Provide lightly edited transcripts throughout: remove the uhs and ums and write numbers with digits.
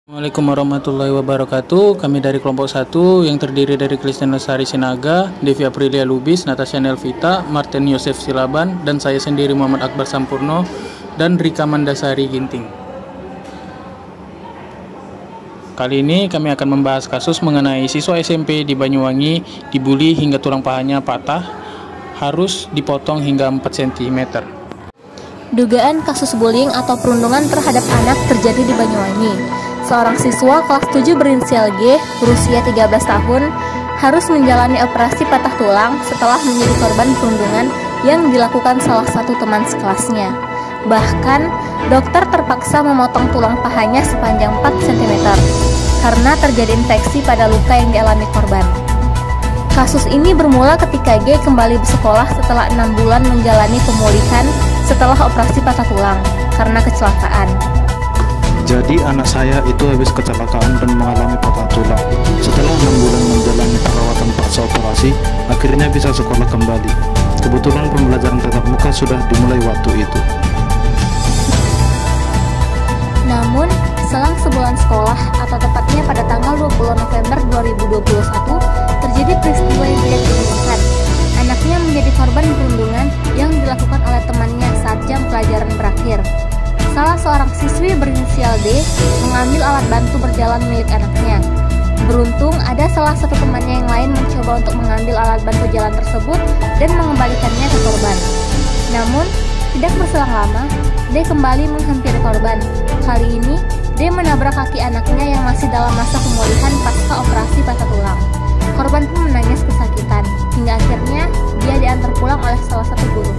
Assalamualaikum warahmatullahi wabarakatuh. Kami dari kelompok 1 yang terdiri dari Kristen Lestari Sinaga, Devi Aprilia Lubis, Natasha Nelvita, Martin Yosef Silaban, dan saya sendiri Muhammad Akbar Sampurno dan Rika Mandasari Ginting. Kali ini kami akan membahas kasus mengenai siswa SMP di Banyuwangi dibully hingga tulang pahanya patah, harus dipotong hingga 4 cm. Dugaan kasus bullying atau perundungan terhadap anak terjadi di Banyuwangi. Seorang siswa kelas 7 berinisial G, berusia 13 tahun, harus menjalani operasi patah tulang setelah menjadi korban perundungan yang dilakukan salah satu teman sekelasnya. Bahkan, dokter terpaksa memotong tulang pahanya sepanjang 4 cm karena terjadi infeksi pada luka yang dialami korban. Kasus ini bermula ketika G kembali bersekolah setelah 6 bulan menjalani pemulihan setelah operasi patah tulang karena kecelakaan. Jadi anak saya itu habis kecelakaan dan mengalami patah tulang. Setelah 6 bulan menjalani perawatan paksa operasi, akhirnya bisa sekolah kembali. Kebetulan pembelajaran tatap muka sudah dimulai waktu itu. Namun, selang sebulan sekolah atau tepatnya pada tanggal 20 November 2021, terjadi peristiwa yang tidak diinginkan. Anaknya menjadi korban perundungan yang dilakukan oleh temannya saat jam pelajaran berakhir. Salah seorang siswi berinisial D mengambil alat bantu berjalan milik anaknya. Beruntung ada salah satu temannya yang lain mencoba untuk mengambil alat bantu jalan tersebut dan mengembalikannya ke korban. Namun, tidak berselang lama, D kembali menghampiri korban. Kali ini, D menabrak kaki anaknya yang masih dalam masa pemulihan pasca operasi patah tulang. Korban pun menangis kesakitan, hingga akhirnya dia diantar pulang oleh salah satu guru.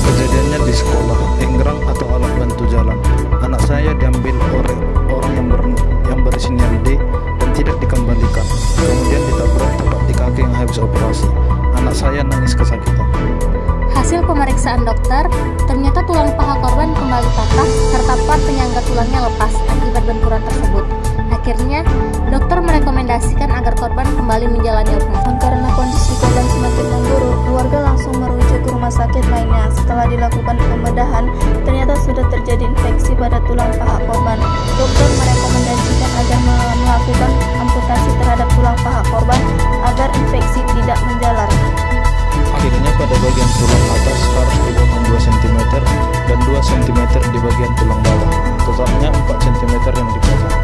Kejadiannya di sekolah, enggrang atau alat bantu jalan. Anak saya diambil oleh orang yang berinisial D dan tidak dikembalikan. Kemudian ditabrak tepat di kaki yang habis operasi. Anak saya nangis kesakitan. Hasil pemeriksaan dokter, ternyata tulang paha korban kembali patah serta part penyangga tulangnya lepas akibat benturan tersebut. Akhirnya, dokter merekomendasikan agar korban kembali menjalani operasi. Karena kondisi korban semakin memburuk, keluarga langsung merujuk ke rumah sakit lainnya. Setelah dilakukan pembedahan, ternyata sudah terjadi infeksi pada tulang paha korban. Dokter merekomendasikan agar melakukan amputasi terhadap tulang paha korban agar infeksi tidak menjalar. Akhirnya pada bagian tulang atas harus dipotong 2 cm dan 2 cm di bagian tulang bawah. Totalnya 4 cm yang dipotong.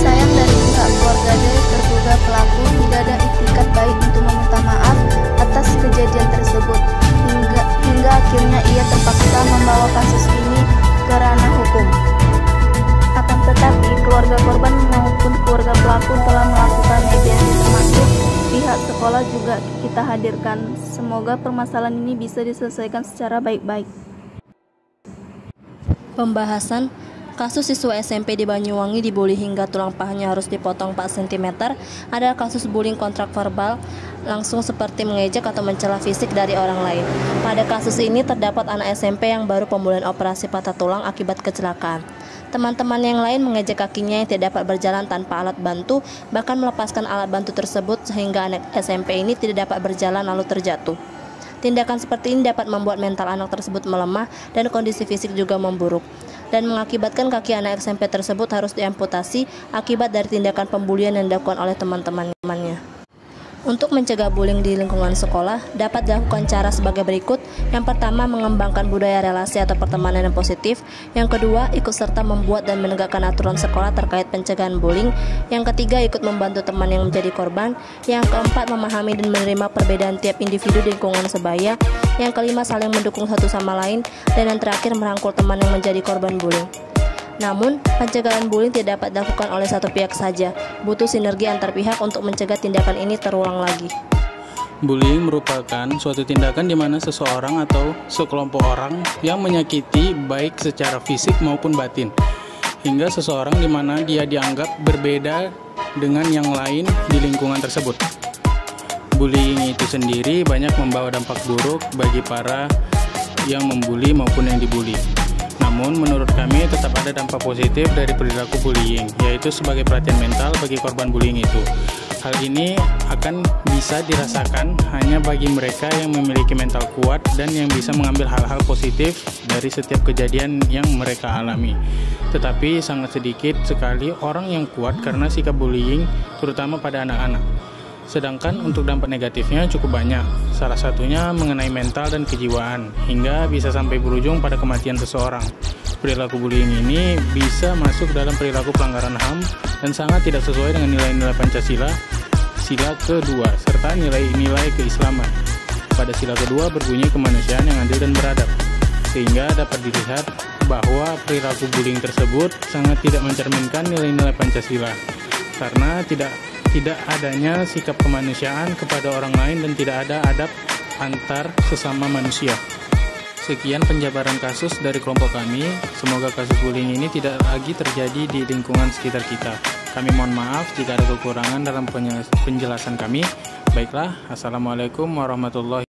Sayang dari pihak keluarga D, terduga pelaku tidak ada itikad baik untuk meminta maaf atas kejadian tersebut. Hingga akhirnya ia terpaksa membawa kasus ini ke ranah hukum. Akan tetapi, keluarga korban maupun keluarga pelaku telah melakukan mediasi, termasuk pihak sekolah juga kita hadirkan. Semoga permasalahan ini bisa diselesaikan secara baik-baik. Pembahasan kasus siswa SMP di Banyuwangi dibully hingga tulang pahanya harus dipotong 4 cm adalah kasus bullying kontrak verbal langsung seperti mengejek atau mencela fisik dari orang lain. Pada kasus ini terdapat anak SMP yang baru pemulihan operasi patah tulang akibat kecelakaan. Teman-teman yang lain mengejek kakinya yang tidak dapat berjalan tanpa alat bantu, bahkan melepaskan alat bantu tersebut sehingga anak SMP ini tidak dapat berjalan lalu terjatuh. Tindakan seperti ini dapat membuat mental anak tersebut melemah dan kondisi fisik juga memburuk, dan mengakibatkan kaki anak SMP tersebut harus diamputasi akibat dari tindakan pembulian yang dilakukan oleh teman-temannya. Untuk mencegah bullying di lingkungan sekolah, dapat dilakukan cara sebagai berikut. Yang pertama, mengembangkan budaya relasi atau pertemanan yang positif. Yang kedua, ikut serta membuat dan menegakkan aturan sekolah terkait pencegahan bullying. Yang ketiga, ikut membantu teman yang menjadi korban. Yang keempat, memahami dan menerima perbedaan tiap individu di lingkungan sebaya. Yang kelima, saling mendukung satu sama lain. Dan yang terakhir, merangkul teman yang menjadi korban bullying. Namun, pencegahan bullying tidak dapat dilakukan oleh satu pihak saja. Butuh sinergi antar pihak untuk mencegah tindakan ini terulang lagi. Bullying merupakan suatu tindakan di mana seseorang atau sekelompok orang yang menyakiti baik secara fisik maupun batin, hingga seseorang di mana dia dianggap berbeda dengan yang lain di lingkungan tersebut. Bullying itu sendiri banyak membawa dampak buruk bagi para yang membuli maupun yang dibully. Namun menurut kami tetap ada dampak positif dari perilaku bullying, yaitu sebagai perhatian mental bagi korban bullying itu. Hal ini akan bisa dirasakan hanya bagi mereka yang memiliki mental kuat dan yang bisa mengambil hal-hal positif dari setiap kejadian yang mereka alami. Tetapi sangat sedikit sekali orang yang kuat karena sikap bullying, terutama pada anak-anak. Sedangkan untuk dampak negatifnya cukup banyak, salah satunya mengenai mental dan kejiwaan, hingga bisa sampai berujung pada kematian seseorang. Perilaku bullying ini bisa masuk dalam perilaku pelanggaran HAM dan sangat tidak sesuai dengan nilai-nilai Pancasila, sila kedua, serta nilai-nilai keislaman. Pada sila kedua berbunyi kemanusiaan yang adil dan beradab, sehingga dapat dilihat bahwa perilaku bullying tersebut sangat tidak mencerminkan nilai-nilai Pancasila, karena tidak adanya sikap kemanusiaan kepada orang lain dan tidak ada adab antar sesama manusia. Sekian penjabaran kasus dari kelompok kami. Semoga kasus bullying ini tidak lagi terjadi di lingkungan sekitar kita. Kami mohon maaf jika ada kekurangan dalam penjelasan kami. Baiklah, Assalamualaikum warahmatullahi wabarakatuh.